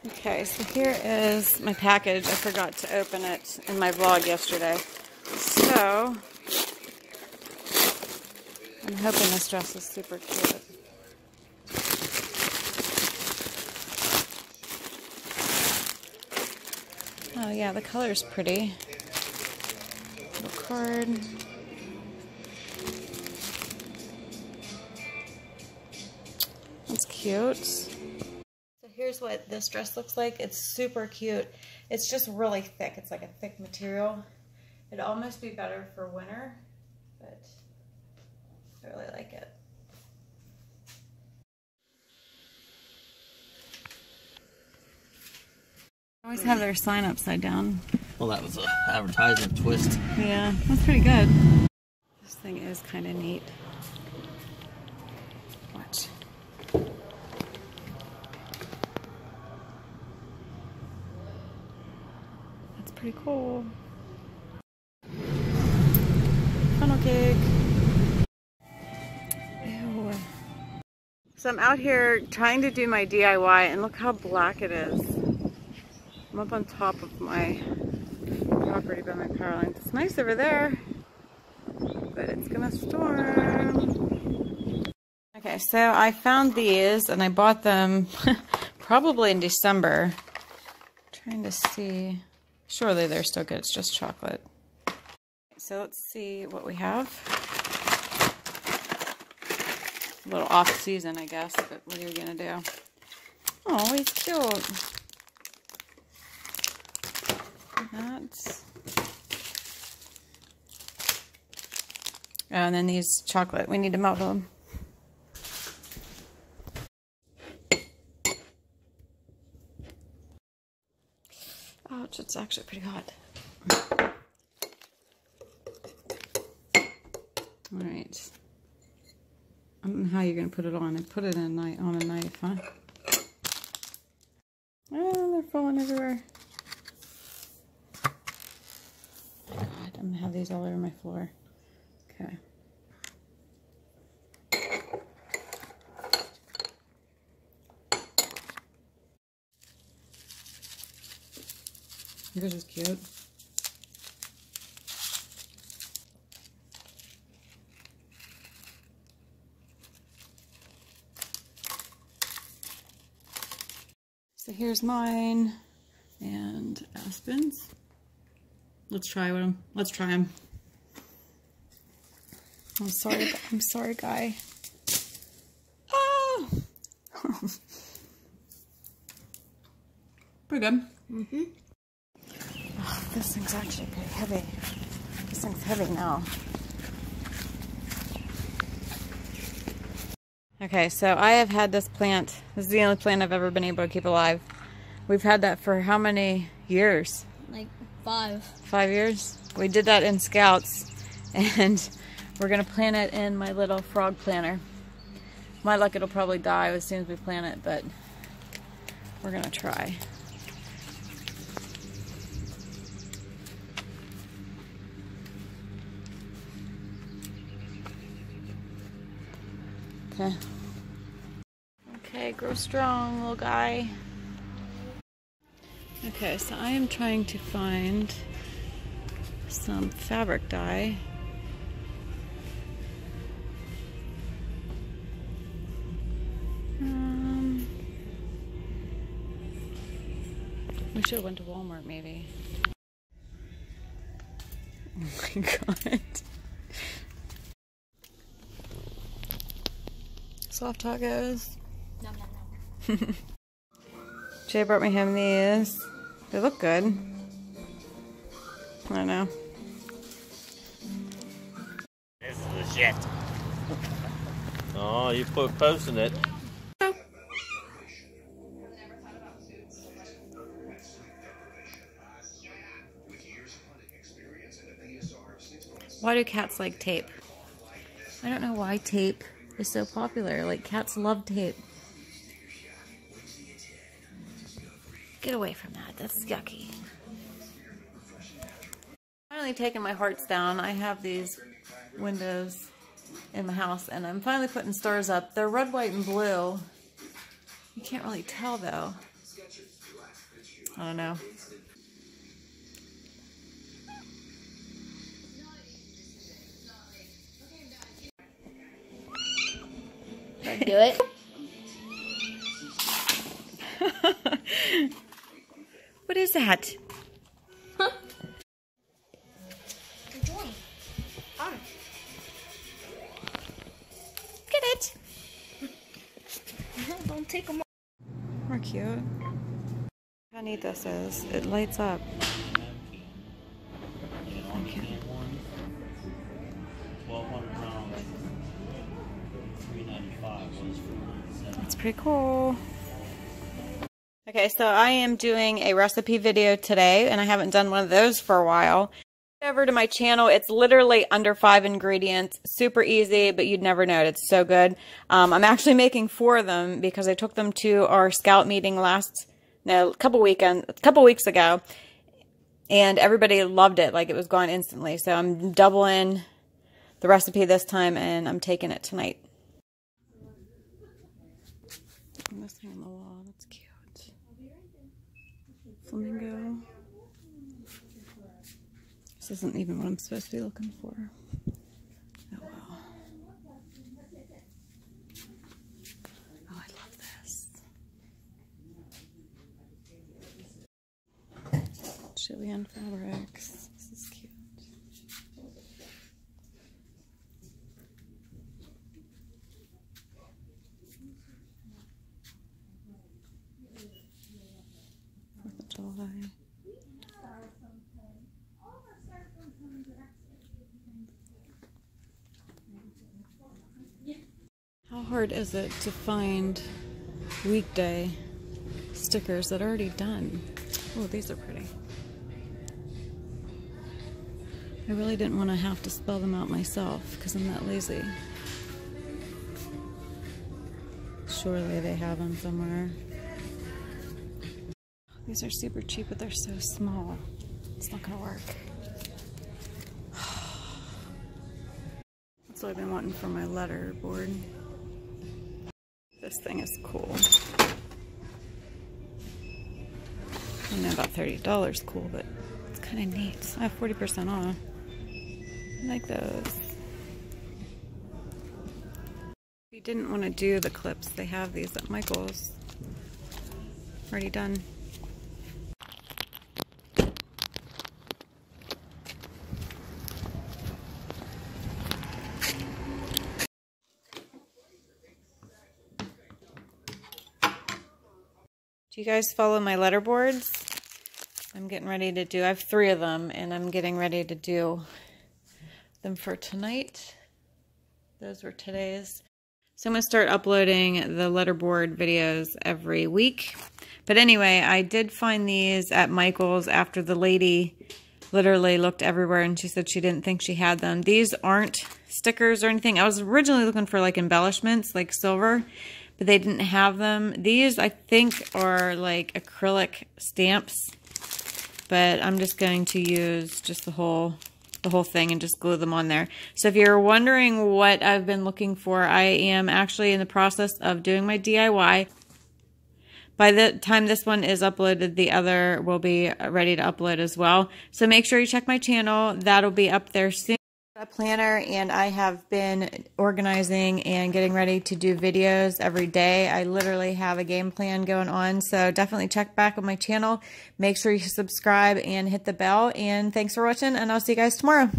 Okay, so here is my package. I forgot to open it in my vlog yesterday. So, I'm hoping this dress is super cute. Oh yeah, the color is pretty. Little card. That's cute. So here's what this dress looks like. It's super cute. It's just really thick. It's like a thick material. It'd almost be better for winter, but I really like it. I always have their sign upside down. Well, that was an advertisement twist. Yeah, that's pretty good. This thing is kind of neat. Watch. That's pretty cool. Funnel cake. Ew. So I'm out here trying to do my DIY, and look how black it is. I'm up on top of my property by my power lines. It's nice over there, but it's gonna storm. Okay, so I found these and I bought them probably in December. Trying to see. Surely they're still good. It's just chocolate. So let's see what we have. A little off season, I guess, but what are you gonna do? Oh, he's cute. That's... Oh, and then these chocolate. We need to melt them. Ouch, it's actually pretty hot. Alright. I don't know how you're going to put it on. I put it in on a knife, huh? Oh, they're falling everywhere. God, I'm going to have these all over my floor. Okay. Yours is cute. So here's mine and Aspen's. Let's try them. Let's try them. I'm sorry, guy. Oh! Pretty good. Mm-hmm. Oh, this thing's actually pretty heavy. This thing's heavy now. Okay, so I have had this plant. This is the only plant I've ever been able to keep alive. We've had that for how many years? Like 5. 5 years? We did that in Scouts, and we're gonna plant it in my little frog planter. My luck, it'll probably die as soon as we plant it, but we're gonna try. Okay. Okay, grow strong, little guy. Okay, so I am trying to find some fabric dye. We should have went to Walmart, maybe. Oh my god. Soft tacos. No, no, no. Jay brought me home these. They look good. I don't know. This is the shit. Oh, you posting it. Why do cats like tape? I don't know why tape is so popular. Like, cats love tape. Get away from that. That's yucky. Finally taking my hearts down. I have these windows in my house, and I'm finally putting stars up. They're red, white, and blue. You can't really tell, though. I don't know. Do it. What is that? Huh? Enjoy. Fun. Get it. Don't take them off. More cute. How neat this is. It lights up. Okay. 1,200 rounds. 395 was for. That's pretty cool. Okay, so I am doing a recipe video today, and I haven't done one of those for a while. Over to my channel. It's literally under 5 ingredients. Super easy, but you'd never know it. It's so good. I'm actually making 4 of them because I took them to our scout meeting a couple weeks ago, and everybody loved it. Like, it was gone instantly. So I'm doubling the recipe this time, and I'm taking it tonight. This thing on the wall, that's cute. Flamingo. This isn't even what I'm supposed to be looking for. Oh well. Oh, I love this. Chilean fabrics. This is cute. Fourth of July. How hard is it to find weekday stickers that are already done? Oh, these are pretty. I really didn't want to have to spell them out myself because I'm that lazy. Surely they have them somewhere. These are super cheap, but they're so small. It's not gonna work. That's what I've been wanting for my letter board. This thing is cool. I know about $30 cool, but it's kind of neat. I have 40% off. I like those. If you didn't want to do the clips, they have these at Michael's. Already done. Do you guys follow my letter boards? I'm getting ready to do, I have 3 of them, and I'm getting ready to do them for tonight. Those were today's. So I'm going to start uploading the letterboard videos every week. But anyway, I did find these at Michael's after the lady literally looked everywhere and she said she didn't think she had them. These aren't stickers or anything. I was originally looking for like embellishments, like silver, but they didn't have them. These, I think, are like acrylic stamps, but I'm just going to use just the whole thing and just glue them on there. So if you're wondering what I've been looking for, I am actually in the process of doing my DIY. By the time this one is uploaded, the other will be ready to upload as well. So make sure you check my channel. That'll be up there soon. A planner, and I have been organizing and getting ready to do videos every day. I literally have a game plan going on, so definitely check back on my channel. Make sure you subscribe and hit the bell, and thanks for watching, and I'll see you guys tomorrow.